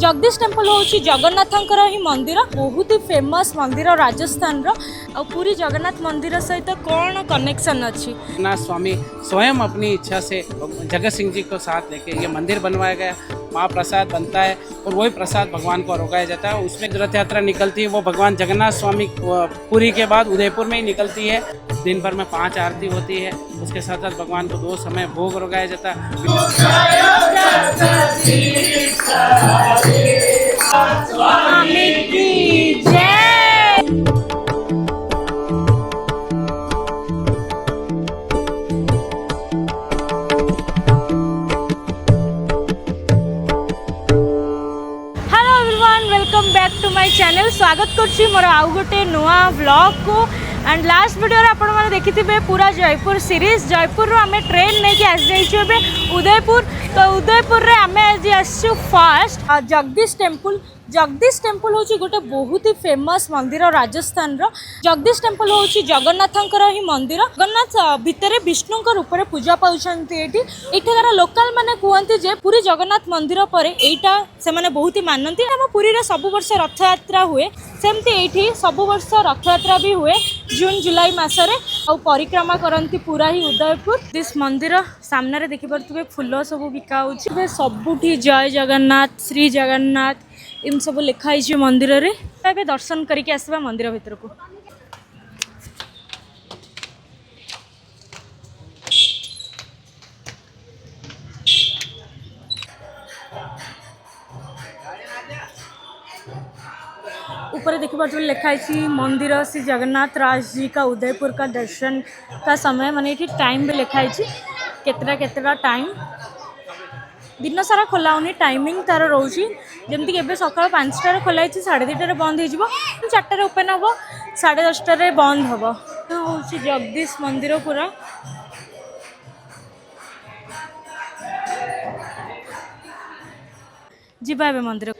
Jagdish temple हूँ जगन्नाथंकर ही मंदिर, बहुत ही फेमस मंदिर राजस्थान रो। पूरी जगन्नाथ मंदिर सहित कौन कनेक्शन अच्छी? जगन्नाथ स्वामी स्वयं अपनी इच्छा से जगत सिंह जी को साथ लेके ये मंदिर बनवाया गया। महाप्रसाद बनता है और वही प्रसाद भगवान को अरोगाया जाता है। उसमें रथ यात्रा निकलती है, वो भगवान जगन्नाथ स्वामी पुरी के बाद उदयपुर में ही निकलती है। दिन भर में 5 आरती होती है। उसके साथ साथ भगवान को 2 समय भोग रोगाया जाता है। Welcome back to my channel. स्वागत करुच्ची मोर आउ गोटे नुआ व्लॉग को। एंड लास्ट वीडियो आपण मैंने देखिथे पूरा जयपुर सीरीज। जयपुर आम ट्रेन नहीं आसी उदयपुर। तो उदयपुर रे आम आज आसु fast Jagdish temple. Jagdish temple हूँ गोटे बहुत ही फेमस मंदिर राजस्थान रो। जगदीश टेम्पल हूँ जगन्नाथंकर ही मंदिर। जगन्नाथ भितर विष्णु रूप में पूजा पाउछंती। एठार लोकल माने कहते जे पूरी जगन्नाथ मंदिर पर एटा से माने बहुत ही मानती। आम पुरी रे सब वर्ष रथ यात्रा हुए, सेमती एठी सब वर्ष रथ यात्रा भी हुए जून जुलाई मसरे। आ परिक्रमा करती पूरा ही उदयपुर। दिस मंदिर सामने देखि पारे फूल सब बिका होछि। सबुठी जय जगन्नाथ श्री जगन्नाथ इन सब लिखाई मंदिर रे। ए दर्शन करके आसवा मंदिर भीतर को। ऊपर देखी पार्थे लिखाई मंदिर श्री जगन्नाथ राज जी का उदयपुर का दर्शन का समय माने ये टाइम भी लिखाई केतरा टाइम। दिन सारा खोला होनी, टाइमिंग तार रोची। जमती के सकाल 5टार खोलाई 2:30 बंद हो 4टार ओपन हम 10:30 बंद हम। हूँ जगदीश मंदिर पूरा जीवा ए मंदिर।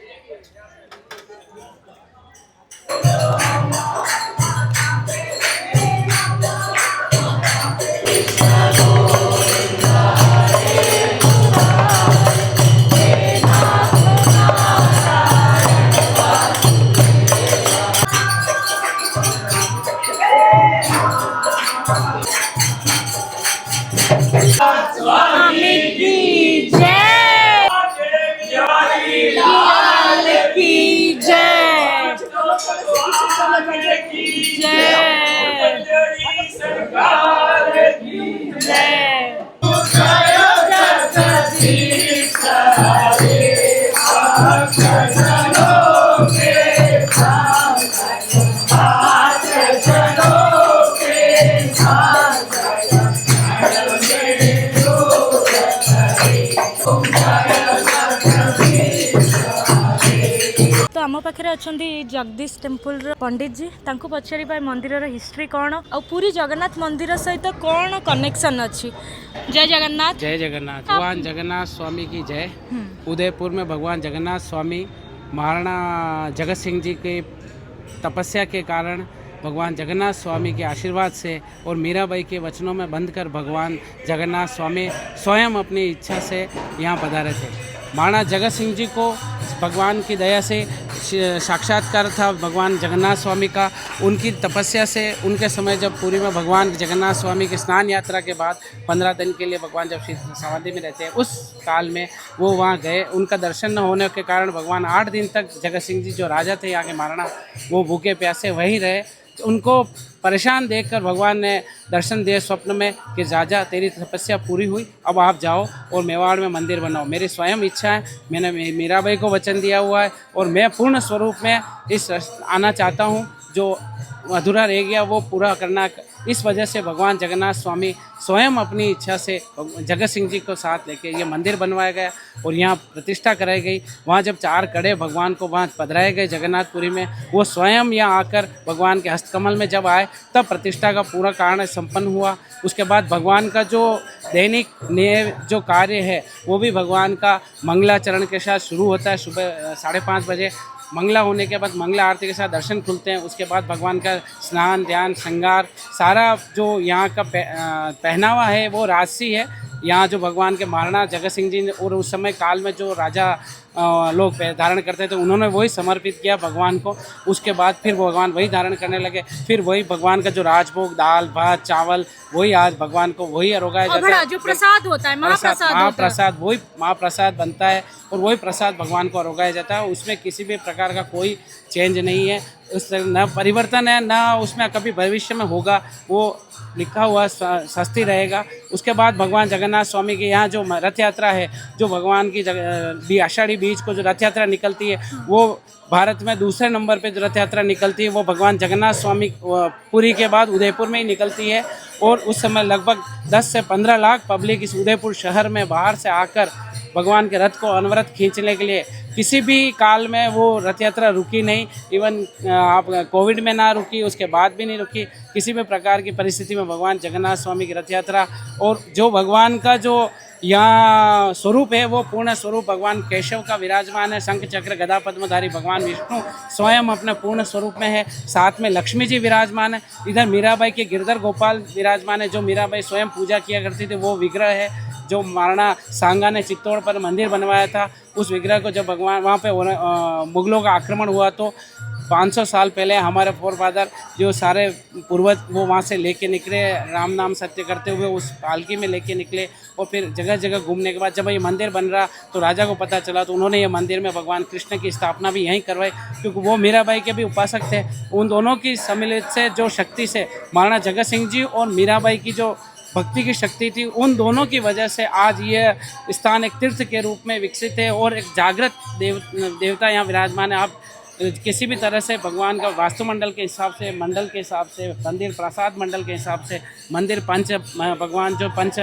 तो आम पाखे अच्छा जगदीश टेम्पल पंडित जी, पचार मंदिर हिस्ट्री कौन आ पूरी जगन्नाथ मंदिर सहित कौन कनेक्शन अच्छी? जय जगन्नाथ। जय जगन्नाथ। भगवान जगन्नाथ स्वामी की जय। उदयपुर में भगवान जगन्नाथ स्वामी महाराणा जगत सिंह जी के तपस्या के कारण भगवान जगन्नाथ स्वामी के आशीर्वाद से और मीराबाई के वचनों में बंधकर भगवान जगन्नाथ स्वामी स्वयं अपनी इच्छा से यहाँ पधारे थे। महाराणा जगत सिंह जी को भगवान की दया से साक्षात्कार था भगवान जगन्नाथ स्वामी का। उनकी तपस्या से उनके समय जब पुरी में भगवान जगन्नाथ स्वामी की स्नान यात्रा के बाद 15 दिन के लिए भगवान जब समाधि में रहते हैं, उस काल में वो वहाँ गए। उनका दर्शन न होने के कारण भगवान 8 दिन तक जगत सिंह जी जो राजा थे यहाँ के महाराणा, वो भूखे प्यासे वहीं रहे। उनको परेशान देखकर भगवान ने दर्शन दिए स्वप्न में कि राजा तेरी तपस्या पूरी हुई, अब आप जाओ और मेवाड़ में मंदिर बनाओ। मेरी स्वयं इच्छा है, मैंने मीराबाई को वचन दिया हुआ है और मैं पूर्ण स्वरूप में इस आना चाहता हूँ। जो अधूरा रह गया वो पूरा करना। इस वजह से भगवान जगन्नाथ स्वामी स्वयं अपनी इच्छा से जगत सिंह जी को साथ लेके ये मंदिर बनवाया गया और यहाँ प्रतिष्ठा कराई गई। वहाँ जब 4 कड़े भगवान को वहाँ पधराए गए जगन्नाथपुरी में, वो स्वयं यहाँ आकर भगवान के हस्तकमल में जब आए तब प्रतिष्ठा का पूरा कारण संपन्न हुआ। उसके बाद भगवान का जो दैनिक जो कार्य है वो भी भगवान का मंगलाचरण के साथ शुरू होता है। सुबह 5:30 बजे मंगला होने के बाद मंगला आरती के साथ दर्शन खुलते हैं। उसके बाद भगवान का स्नान ध्यान श्रृंगार सारा जो यहाँ का पहनावा है वो राजसी है। यहाँ जो भगवान के महाराणा जगत सिंह जी और उस समय काल में जो राजा लोग धारण करते थे, उन्होंने वही समर्पित किया भगवान को। उसके बाद फिर भगवान वही धारण करने लगे, फिर वही भगवान का जो राजभोग दाल भात चावल वही आज भगवान को वही अरोगाया जाता है। जो प्रसाद होता है महाप्रसाद वही महाप्रसाद बनता है और वही प्रसाद भगवान को अरोगाया जाता है। उसमें किसी भी प्रकार का कोई चेंज नहीं है, उस न परिवर्तन है, ना उसमें कभी भविष्य में होगा, वो लिखा हुआ सस्ती रहेगा। उसके बाद भगवान जगन्नाथ स्वामी के यहाँ जो रथ यात्रा है, जो भगवान की आषाढ़ी बीज को जो रथ यात्रा निकलती है, वो भारत में दूसरे नंबर पे जो रथ यात्रा निकलती है वो भगवान जगन्नाथ स्वामी पुरी के बाद उदयपुर में ही निकलती है। और उस समय लगभग 10 से 15 लाख पब्लिक इस उदयपुर शहर में बाहर से आकर भगवान के रथ को अनवरत खींचने के लिए, किसी भी काल में वो रथ यात्रा रुकी नहीं। इवन आप कोविड में ना रुकी, उसके बाद भी नहीं रुकी, किसी भी प्रकार की परिस्थिति में भगवान जगन्नाथ स्वामी की रथ यात्रा। और जो भगवान का जो यहाँ स्वरूप है वो पूर्ण स्वरूप भगवान केशव का विराजमान है। शंख चक्र गदा पद्मधारी भगवान विष्णु स्वयं अपने पूर्ण स्वरूप में है। साथ में लक्ष्मी जी विराजमान है। इधर मीराबाई के गिरधर गोपाल विराजमान है, जो मीराबाई स्वयं पूजा किया करती थी, वो विग्रह है जो महाराणा सांगा ने चित्तौड़ पर मंदिर बनवाया था। उस विग्रह को जब भगवान वहाँ पे मुगलों का आक्रमण हुआ तो 500 साल पहले हमारे फोरफादर जो सारे पूर्वज वो वहाँ से लेके निकले, राम नाम सत्य करते हुए उस पालकी में लेके निकले। और फिर जगह जगह घूमने के बाद जब ये मंदिर बन रहा तो राजा को पता चला, तो उन्होंने ये मंदिर में भगवान कृष्ण की स्थापना भी यहीं करवाई, क्योंकि वो मीराबाई के भी उपासक थे। उन दोनों की सम्मिलित से जो शक्ति से महाराणा जगत सिंह जी और मीराबाई की जो भक्ति की शक्ति थी, उन दोनों की वजह से आज ये स्थान एक तीर्थ के रूप में विकसित है और एक जागृत देवता यहाँ विराजमान है। आप किसी भी तरह से भगवान का वास्तुमंडल के हिसाब से, मंडल के हिसाब से, मंदिर प्रसाद मंडल के हिसाब से, मंदिर पंच भगवान जो पंच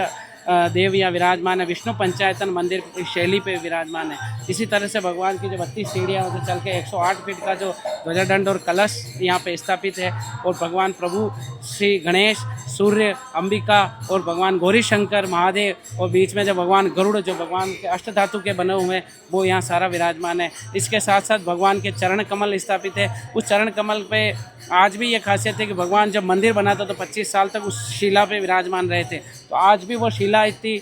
देव यहाँ विराजमान है, विष्णु पंचायतन मंदिर की शैली पे विराजमान है। इसी तरह से भगवान की जो 32 सीढ़ियाँ उसे चल के 108 फीट का जो ध्वजादंड और कलश यहाँ पे स्थापित है। और भगवान प्रभु श्री गणेश, सूर्य, अंबिका और भगवान गौरी शंकर महादेव और बीच में जो भगवान गरुड़ जो भगवान के अष्ट धातु के बने हुए हैं वो यहाँ सारा विराजमान है। इसके साथ साथ भगवान के चरण कमल स्थापित है। उस चरण कमल पे आज भी ये खासियत है कि भगवान जब मंदिर बना था तो 25 साल तक उस शिला पे विराजमान रहे थे, तो आज भी वो शिला इतनी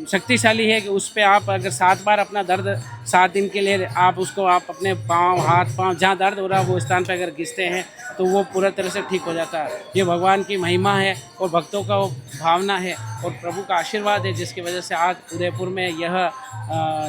शक्तिशाली है कि उस पर आप अगर 7 बार अपना दर्द 7 दिन के लिए आप उसको आप अपने पाँव हाथ पाँव जहाँ दर्द हो रहा है वो स्थान पर अगर घिसते हैं तो वो पूरा तरह से ठीक हो जाता है। ये भगवान की महिमा है और भक्तों का वो भावना है और प्रभु का आशीर्वाद है, जिसकी वजह से आज उदयपुर में यह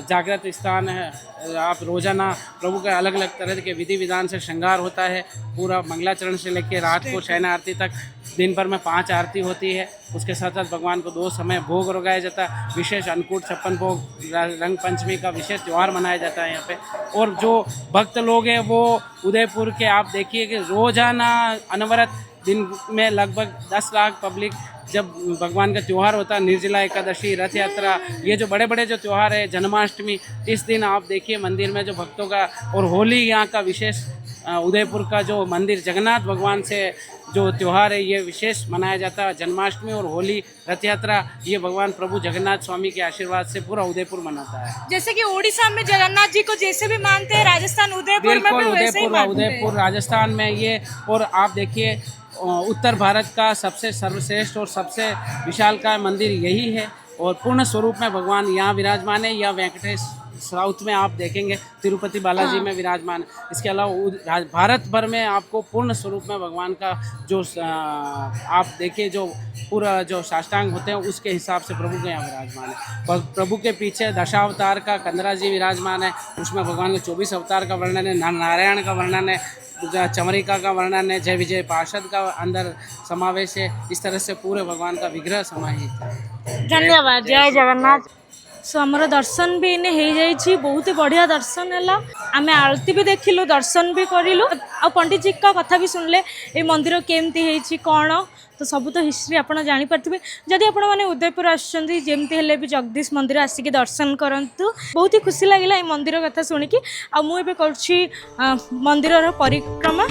जागृत स्थान है। आप रोज़ाना प्रभु के अलग अलग तरह के विधि विधान से श्रृंगार होता है। पूरा मंगलाचरण से लेकर रात को शयन आरती तक दिन भर में 5 आरती होती है। उसके साथ साथ भगवान को 2 समय भोग लगाया जाता है। विशेष अन्नकूट 56 भोग, रंग पंचमी का विशेष त्यौहार मनाया जाता है यहाँ पे। और जो भक्त लोग हैं वो उदयपुर के आप देखिए कि रोज़ाना अनवरत दिन में लगभग 10 लाख पब्लिक जब भगवान का त्यौहार होता है, निर्जला एकादशी, रथ यात्रा, ये जो बड़े बड़े जो त्यौहार है, जन्माष्टमी, इस दिन आप देखिए मंदिर में जो भक्तों का, और होली यहाँ का विशेष उदयपुर का जो मंदिर जगन्नाथ भगवान से जो त्यौहार है ये विशेष मनाया जाता है। जन्माष्टमी और होली, रथ यात्रा, ये भगवान प्रभु जगन्नाथ स्वामी के आशीर्वाद से पूरा उदयपुर मनाता है। जैसे कि उड़ीसा में जगन्नाथ जी को जैसे भी मानते हैं, राजस्थान उदयपुर में भी वैसे ही मानते हैं। उदयपुर राजस्थान में ये, और आप देखिए उत्तर भारत का सबसे सर्वश्रेष्ठ और सबसे विशालकाय मंदिर यही है और पूर्ण स्वरूप में भगवान यहाँ विराजमान है। या वेंकटेश साउथ में आप देखेंगे तिरुपति बालाजी में विराजमान है। इसके अलावा भारत भर में आपको पूर्ण स्वरूप में भगवान का जो आप देखिए जो पूरा जो साष्टांग होते हैं उसके हिसाब से प्रभु के यहाँ विराजमान है। प्रभु के पीछे दशावतार का कंदरा जी विराजमान है, उसमें भगवान के 24 अवतार का वर्णन है, नारायण का वर्णन है, चमरिका का वर्णन है, जय विजय पार्षद का अंदर समावेश है। इस तरह से पूरे भगवान का विग्रह समाहित है। धन्यवाद। जय जगन्नाथ। सो आमर दर्शन भी इन्हें हो जाइए, बहुत ही बढ़िया दर्शन है। आम आरती भी देखिलु, दर्शन भी करूँ, आ पंडित जी का कथा भी सुनले ये मंदिर केमती कौन, तो सब तो हिस्ट्री आप जानीपे। जदि आपण मैंने उदयपुर आमती हेल्ले भी जगदीश मंदिर आसिक दर्शन करूँ। बहुत ही खुशी लगे ये मंदिर कथा शुणिकी। आ मुझे कर मंदिर परिक्रमा।